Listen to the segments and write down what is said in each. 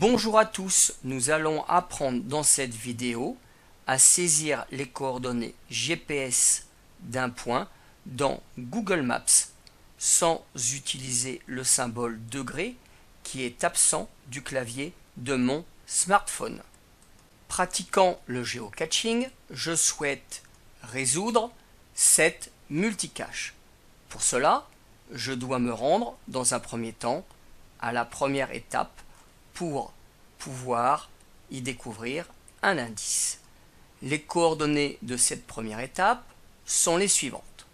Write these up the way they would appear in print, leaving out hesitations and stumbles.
Bonjour à tous, nous allons apprendre dans cette vidéo à saisir les coordonnées GPS d'un point dans Google Maps sans utiliser le symbole degré qui est absent du clavier de mon smartphone. Pratiquant le géocaching, je souhaite résoudre cette multicache. Pour cela, je dois me rendre dans un premier temps à la première étape pour pouvoir y découvrir un indice. Les coordonnées de cette première étape sont les suivantes.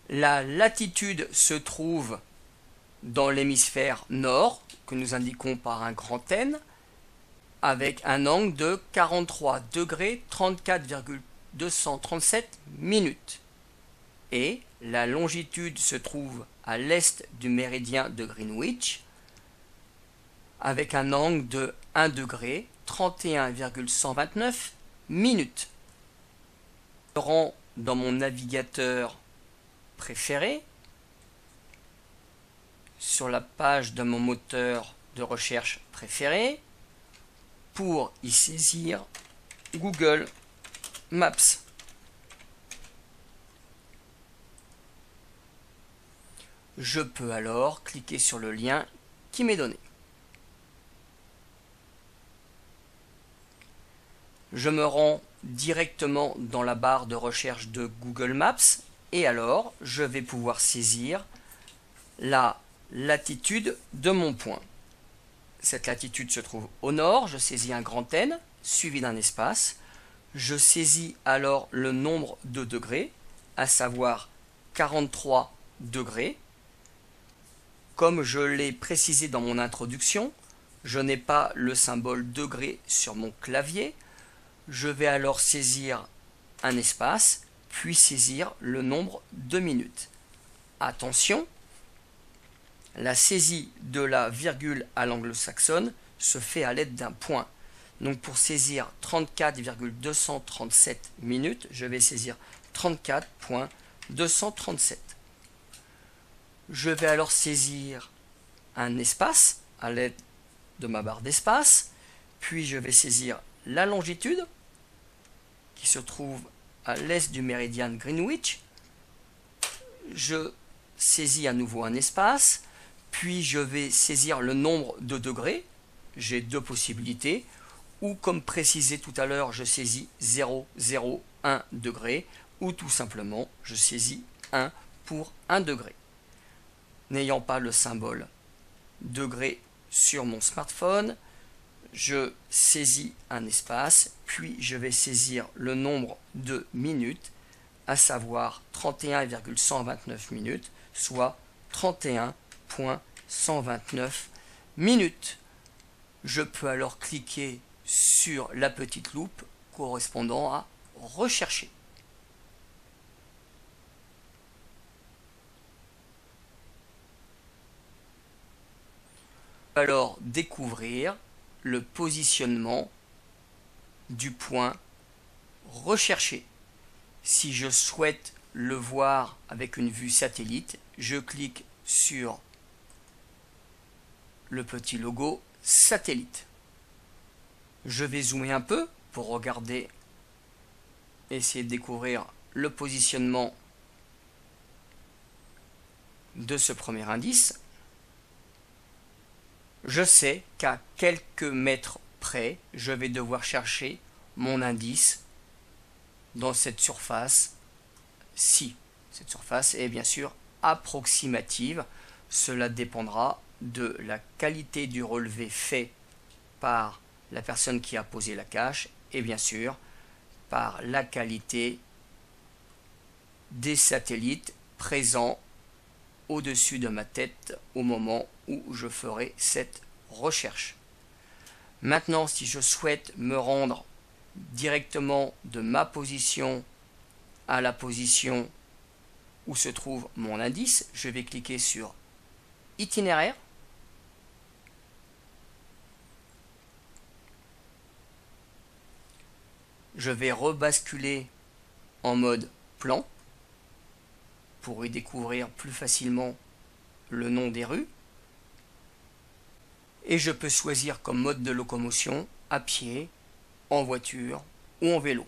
La latitude se trouve dans l'hémisphère nord, que nous indiquons par un grand N, avec un angle de 43 degrés 34,237 minutes. Et la longitude se trouve à l'est du méridien de Greenwich, avec un angle de 1 degré 31,129 minutes. Je rends dans mon navigateur préféré, sur la page de mon moteur de recherche préféré, pour y saisir Google Maps. Je peux alors cliquer sur le lien qui m'est donné. Je me rends directement dans la barre de recherche de Google Maps et alors je vais pouvoir saisir la latitude de mon point. Cette latitude se trouve au nord, je saisis un grand N suivi d'un espace. Je saisis alors le nombre de degrés, à savoir 43 degrés. Comme je l'ai précisé dans mon introduction, je n'ai pas le symbole degré sur mon clavier. Je vais alors saisir un espace, puis saisir le nombre de minutes. Attention, la saisie de la virgule à l'anglo-saxonne se fait à l'aide d'un point. Donc pour saisir 34,237 minutes, je vais saisir 34.237. Je vais alors saisir un espace à l'aide de ma barre d'espace, puis je vais saisir la longitude qui se trouve à l'est du méridien de Greenwich. Je saisis à nouveau un espace, puis je vais saisir le nombre de degrés. J'ai deux possibilités, ou comme précisé tout à l'heure, je saisis 0,01 degré, ou tout simplement je saisis 1 pour 1 degré. N'ayant pas le symbole degré sur mon smartphone, je saisis un espace, puis je vais saisir le nombre de minutes, à savoir 31,129 minutes, soit 31.129 minutes. Je peux alors cliquer sur la petite loupe correspondant à rechercher. Alors découvrir le positionnement du point recherché. Si je souhaite le voir avec une vue satellite, je clique sur le petit logo satellite. Je vais zoomer un peu pour regarder, essayer de découvrir le positionnement de ce premier indice. Je sais qu'à quelques mètres près, je vais devoir chercher mon indice dans cette surface-ci. Cette surface est bien sûr approximative. Cela dépendra de la qualité du relevé fait par la personne qui a posé la cache et bien sûr par la qualité des satellites présents au-dessus de ma tête au moment où je ferai cette recherche. Maintenant, si je souhaite me rendre directement de ma position à la position où se trouve mon indice, je vais cliquer sur itinéraire. Je vais rebasculer en mode plan pour y découvrir plus facilement le nom des rues. Et je peux choisir comme mode de locomotion à pied, en voiture ou en vélo.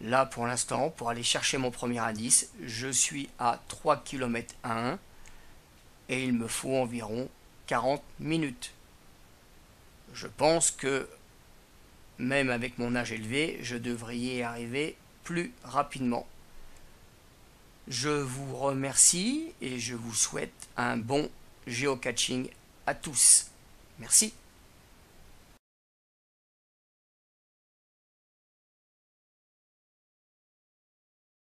Là pour l'instant, pour aller chercher mon premier indice, je suis à 3 km à 1 et il me faut environ 40 minutes. Je pense que même avec mon âge élevé, je devrais y arriver plus rapidement. Je vous remercie et je vous souhaite un bon géocaching à tous. Merci.